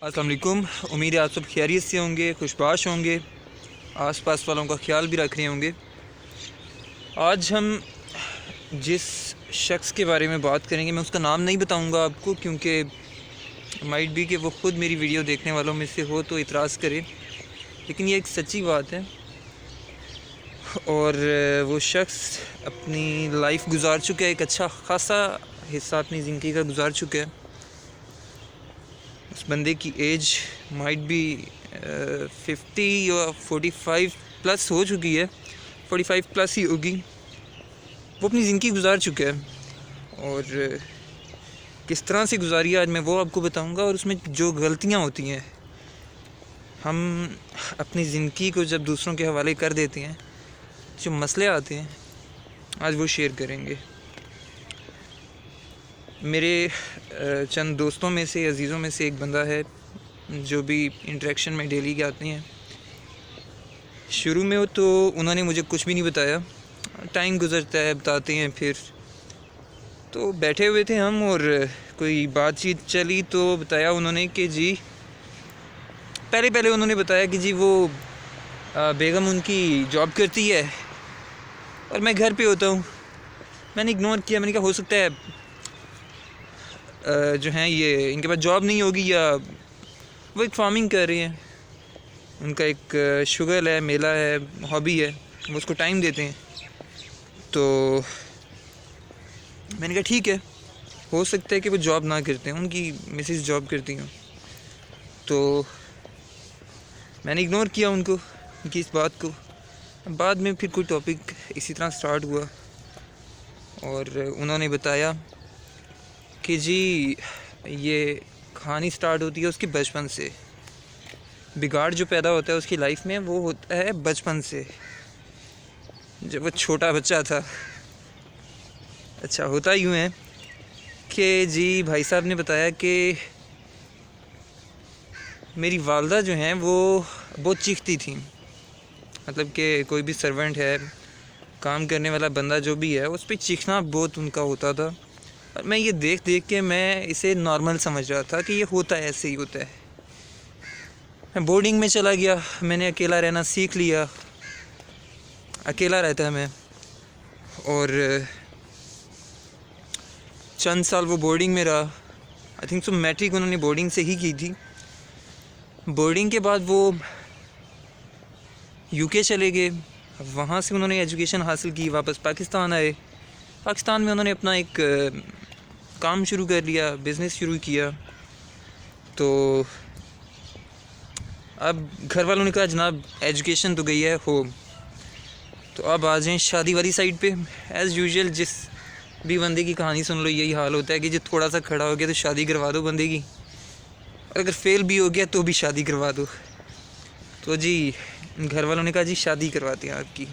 अस्सलाम वालेकुम। उम्मीद है आप सब खैरियत से होंगे, खुशबाश होंगे, आसपास वालों का ख्याल भी रख रहे होंगे। आज हम जिस शख्स के बारे में बात करेंगे, मैं उसका नाम नहीं बताऊंगा आपको, क्योंकि माइट भी कि वो ख़ुद मेरी वीडियो देखने वालों में से हो तो इतराज़ करे, लेकिन ये एक सच्ची बात है। और वो शख्स अपनी लाइफ गुजार चुका है, एक अच्छा ख़ासा हिस्सा अपनी ज़िंदगी का गुजार चुका है। उस बंदे की एज माइट बी 50 या 45 प्लस हो चुकी है, 45 प्लस ही होगी। वो अपनी ज़िंदगी गुजार चुका है और किस तरह से गुजारी आज मैं वो आपको बताऊंगा। और उसमें जो गलतियां होती हैं, हम अपनी ज़िंदगी को जब दूसरों के हवाले कर देते हैं, जो मसले आते हैं, आज वो शेयर करेंगे। मेरे चंद दोस्तों में से, अजीज़ों में से एक बंदा है जो भी इंटरेक्शन में डेली के आते हैं। शुरू में तो उन्होंने मुझे कुछ भी नहीं बताया, टाइम गुजरता है बताते हैं। फिर तो बैठे हुए थे हम और कोई बातचीत चली तो बताया उन्होंने कि जी पहले उन्होंने बताया कि जी वो बेगम उनकी जॉब करती है और मैं घर पे होता हूँ। मैंने इग्नोर किया, मैंने कहा हो सकता है जो हैं ये इनके पास जॉब नहीं होगी या वो एक फार्मिंग कर रहे हैं, उनका एक शुगर है, मेला है, हॉबी है, वो उसको टाइम देते हैं। तो मैंने कहा ठीक है, हो सकता है कि वो जॉब ना करते हैं, उनकी मिसेस जॉब करती हैं। तो मैंने इग्नोर किया उनको, उनकी इस बात को। बाद में फिर कोई टॉपिक इसी तरह स्टार्ट हुआ और उन्होंने बताया कि जी ये कहानी स्टार्ट होती है उसकी बचपन से। बिगाड़ जो पैदा होता है उसकी लाइफ में वो होता है बचपन से, जब वो छोटा बच्चा था। अच्छा, होता यूँ है कि जी भाई साहब ने बताया कि मेरी वालदा जो हैं वो बहुत चीखती थी। मतलब कि कोई भी सर्वेंट है, काम करने वाला बंदा जो भी है, उस पर चीखना बहुत उनका होता था। और मैं ये देख के मैं इसे नॉर्मल समझ रहा था कि ये होता है, ऐसे ही होता है। मैं बोर्डिंग में चला गया, मैंने अकेला रहना सीख लिया, अकेला रहता है मैं। और चंद साल वो बोर्डिंग में रहा। आई थिंक सो मैट्रिक उन्होंने बोर्डिंग से ही की थी। बोर्डिंग के बाद वो यूके चले गए, वहाँ से उन्होंने एजुकेशन हासिल की, वापस पाकिस्तान आए। पाकिस्तान में उन्होंने अपना एक काम शुरू कर लिया, बिज़नेस शुरू किया। तो अब घर वालों ने कहा जनाब एजुकेशन तो गई है हो, तो अब आ जाएँ शादी वाली साइड पे। एज़ यूजुअल जिस भी बंदे की कहानी सुन लो यही हाल होता है कि जो थोड़ा सा खड़ा हो गया तो शादी करवा दो बंदे की, और अगर फेल भी हो गया तो भी शादी करवा दो। तो जी घर वालों ने कहा जी शादी करवाते हैं आपकी।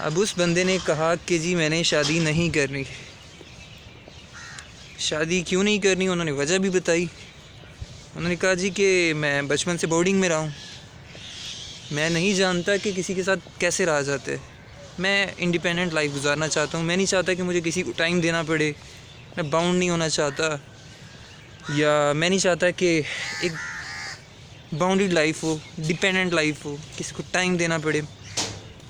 अब उस बंदे ने कहा कि जी मैंने शादी नहीं करनी। शादी क्यों नहीं करनी उन्होंने वजह भी बताई। उन्होंने कहा जी कि मैं बचपन से बोर्डिंग में रहा हूँ, मैं नहीं जानता कि किसी के साथ कैसे रहा जाता है। मैं इंडिपेंडेंट लाइफ गुजारना चाहता हूँ, मैं नहीं चाहता कि मुझे किसी को टाइम देना पड़े, मैं बाउंड नहीं होना चाहता, या मैं नहीं चाहता कि एक बाउंडेड लाइफ हो, डिपेंडेंट लाइफ हो, किसी को टाइम देना पड़े।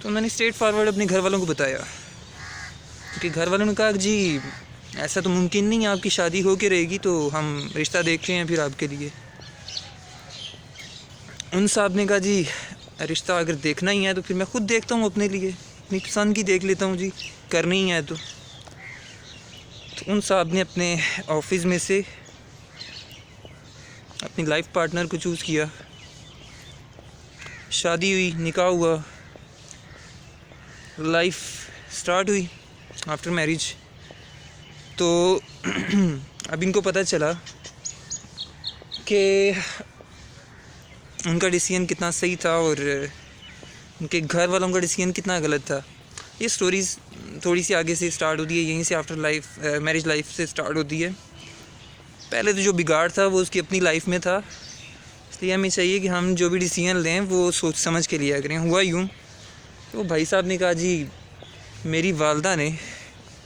तो मैंने स्ट्रेट फॉरवर्ड अपने घर वालों को बताया, क्योंकि घर वालों ने कहा जी ऐसा तो मुमकिन नहीं है, आपकी शादी हो के रहेगी, तो हम रिश्ता देख रहे हैं फिर आपके लिए। उन साहब ने कहा जी रिश्ता अगर देखना ही है तो फिर मैं ख़ुद देखता हूँ, अपने लिए अपनी पसंद की देख लेता हूँ जी, करनी ही है तो उन साहब ने अपने ऑफिस में से अपनी लाइफ पार्टनर को चूज़ किया, शादी हुई, निकाह हुआ, लाइफ स्टार्ट हुई आफ्टर मैरिज। तो अब इनको पता चला कि उनका डिसीजन कितना सही था और उनके घर वालों का डिसीजन कितना गलत था। ये स्टोरीज़ थोड़ी सी आगे से स्टार्ट होती है, यहीं से आफ्टर लाइफ मैरिज लाइफ से स्टार्ट होती है। पहले तो जो बिगाड़ था वो उसकी अपनी लाइफ में था, इसलिए हमें चाहिए कि हम जो भी डिसीजन लें वो सोच समझ के लिया करें। हुआ यूँ, तो भाई साहब ने कहा जी मेरी वालदा ने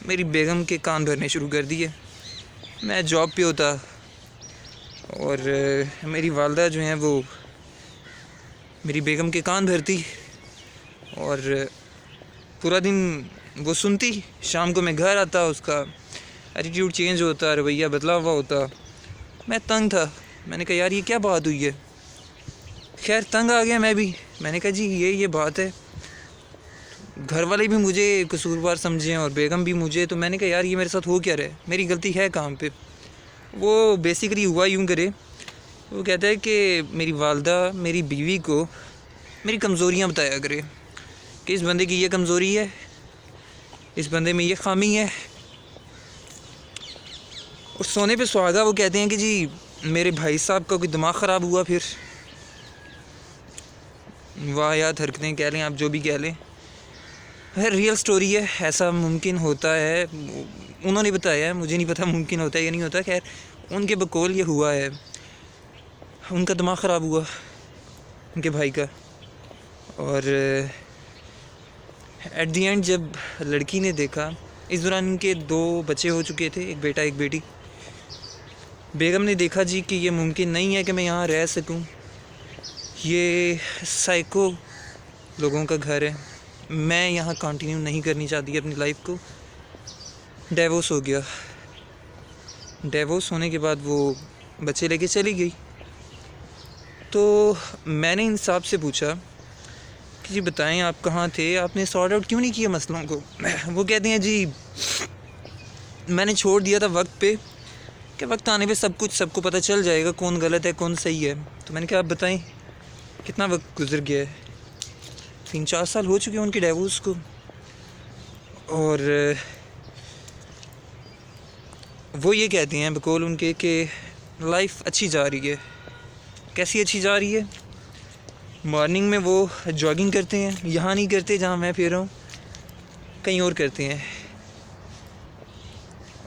मेरी बेगम के कान भरने शुरू कर दिए। मैं जॉब पे होता और मेरी वालदा जो हैं वो मेरी बेगम के कान भरती और पूरा दिन वो सुनती। शाम को मैं घर आता, उसका एटीट्यूड चेंज होता, रवैया बदला हुआ होता। मैं तंग था। मैंने कहा यार ये क्या बात हुई है। खैर तंग आ गया मैं भी। मैंने कहा जी ये बात है। घर वाले भी मुझे कसूरवार समझें और बेगम भी मुझे। तो मैंने कहा यार ये मेरे साथ हो क्या रहा है, मेरी गलती है कहाँ पे। वो बेसिकली हुआ यूँ करे, वो कहता है कि मेरी वालदा मेरी बीवी को मेरी कमज़ोरियाँ बताया करे कि इस बंदे की ये कमज़ोरी है, इस बंदे में ये खामी है। और सोने पे सुहागा वो कहते हैं कि जी मेरे भाई साहब का कोई दिमाग ख़राब हुआ फिर। वाह यार हरकतें कह लें आप, जो भी कह लें, है रियल स्टोरी है। ऐसा मुमकिन होता है, उन्होंने बताया है, मुझे नहीं पता मुमकिन होता है या नहीं होता। खैर उनके बकौल ये हुआ है, उनका दिमाग ख़राब हुआ उनके भाई का। और एट दी एंड जब लड़की ने देखा, इस दौरान उनके 2 बच्चे हो चुके थे, एक बेटा एक बेटी। बेगम ने देखा जी कि ये मुमकिन नहीं है कि मैं यहाँ रह सकूँ, ये साइको लोगों का घर है, मैं यहाँ कंटिन्यू नहीं करनी चाहती अपनी लाइफ को। डिवोर्स हो गया। डिवोर्स होने के बाद वो बच्चे लेके चली गई। तो मैंने इन साहब से पूछा कि जी बताएं आप कहाँ थे, आपने सॉर्ट आउट क्यों नहीं किया मसलों को। वो कहते हैं जी मैंने छोड़ दिया था वक्त पे, कि वक्त आने पे सब कुछ सबको पता चल जाएगा कौन गलत है कौन सही है। तो मैंने कहा आप बताएं कितना वक्त गुजर गया है। 3-4 साल हो चुके हैं उनके डिवोर्स को। और वो ये कहते हैं बकौल उनके कि लाइफ अच्छी जा रही है। कैसी अच्छी जा रही है। मॉर्निंग में वो जॉगिंग करते हैं, यहाँ नहीं करते जहाँ मैं फिर रहा हूँ, कहीं और करते हैं।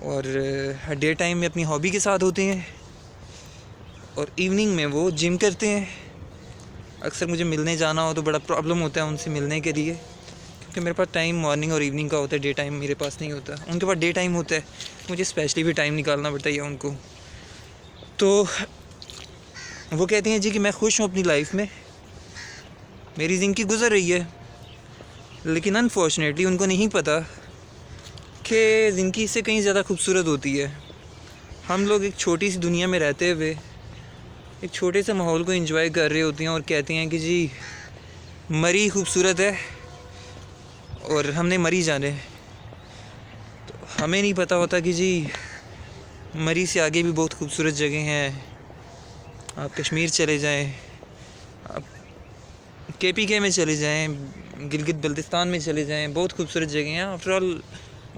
और डे टाइम में अपनी हॉबी के साथ होते हैं। और इवनिंग में वो जिम करते हैं। अक्सर मुझे मिलने जाना हो तो बड़ा प्रॉब्लम होता है उनसे मिलने के लिए, क्योंकि मेरे पास टाइम मॉर्निंग और इवनिंग का होता है, डे टाइम मेरे पास नहीं होता। उनके पास डे टाइम होता है, मुझे स्पेशली भी टाइम निकालना पड़ता है उनको। तो वो कहते हैं जी कि मैं खुश हूँ अपनी लाइफ में, मेरी ज़िंदगी गुजर रही है। लेकिन अनफॉर्चुनेटली उनको नहीं पता कि ज़िंदगी से कहीं ज़्यादा खूबसूरत होती है। हम लोग एक छोटी सी दुनिया में रहते हुए एक छोटे से माहौल को एंजॉय कर रहे होते हैं और कहते हैं कि जी मरी खूबसूरत है और हमने मरी जाने। तो हमें नहीं पता होता कि जी मरी से आगे भी बहुत खूबसूरत जगह हैं। आप कश्मीर चले जाएं, आप KPK में चले जाएं, गिलगित बल्तिस्तान में चले जाएं, बहुत खूबसूरत जगह हैं। आफ्टर ऑल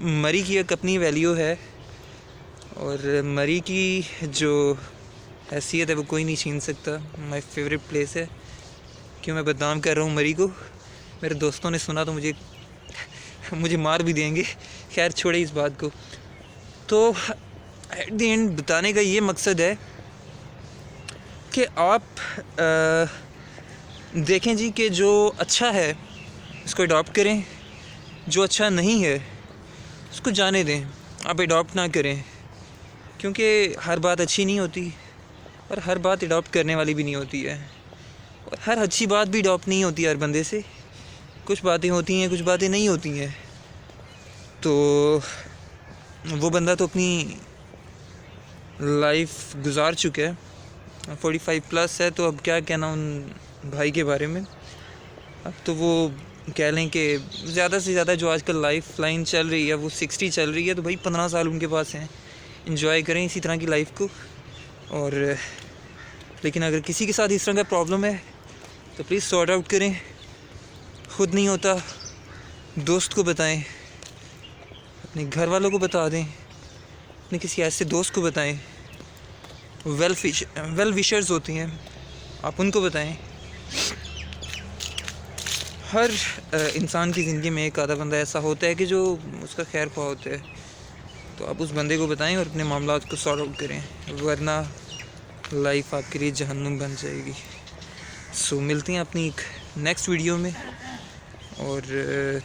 मरी की एक अपनी वैल्यू है और मरी की जो हैसियत है वो कोई नहीं छीन सकता। माय फेवरेट प्लेस है। क्यों मैं बदनाम कर रहा हूँ मरी को, मेरे दोस्तों ने सुना तो मुझे मार भी देंगे। खैर छोड़े इस बात को। तो एट द एंड बताने का ये मकसद है कि आप देखें जी कि जो अच्छा है उसको अडॉप्ट करें, जो अच्छा नहीं है उसको जाने दें, आप अडॉप्ट ना करें। क्योंकि हर बात अच्छी नहीं होती और हर बात अडॉप्ट करने वाली भी नहीं होती है। और हर अच्छी बात भी अडॉप्ट नहीं होती हर बंदे से। कुछ बातें होती हैं, कुछ बातें नहीं होती हैं। तो वो बंदा तो अपनी लाइफ गुजार चुका है, 45 प्लस है। तो अब क्या कहना उन भाई के बारे में। अब तो वो कह लें कि ज़्यादा से ज़्यादा जो आजकल लाइफ लाइन चल रही है वो 60 चल रही है। तो भाई 15 साल उनके पास हैं, इंजॉय करें इसी तरह की लाइफ को। और लेकिन अगर किसी के साथ इस तरह का प्रॉब्लम है तो प्लीज़ सॉर्ट आउट करें। खुद नहीं होता दोस्त को बताएं, अपने घर वालों को बता दें, अपने किसी ऐसे दोस्त को बताएं। वेल विशर्स होती हैं, आप उनको बताएं। हर इंसान की ज़िंदगी में एक आधा बंदा ऐसा होता है कि जो उसका खैर ख्वाह होता है। तो आप उस बंदे को बताएं और अपने मामलात को सॉर्ट आउट करें, वरना लाइफ आपके लिए जहन्नुम बन जाएगी। सो मिलते हैं अपनी एक नेक्स्ट वीडियो में। और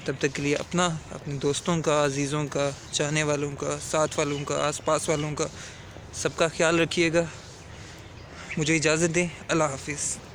तब तक के लिए अपने दोस्तों का, अजीज़ों का, चाहने वालों का, साथ वालों का, आसपास वालों का, सबका ख्याल रखिएगा। मुझे इजाज़त दें। अल्लाह हाफिज़।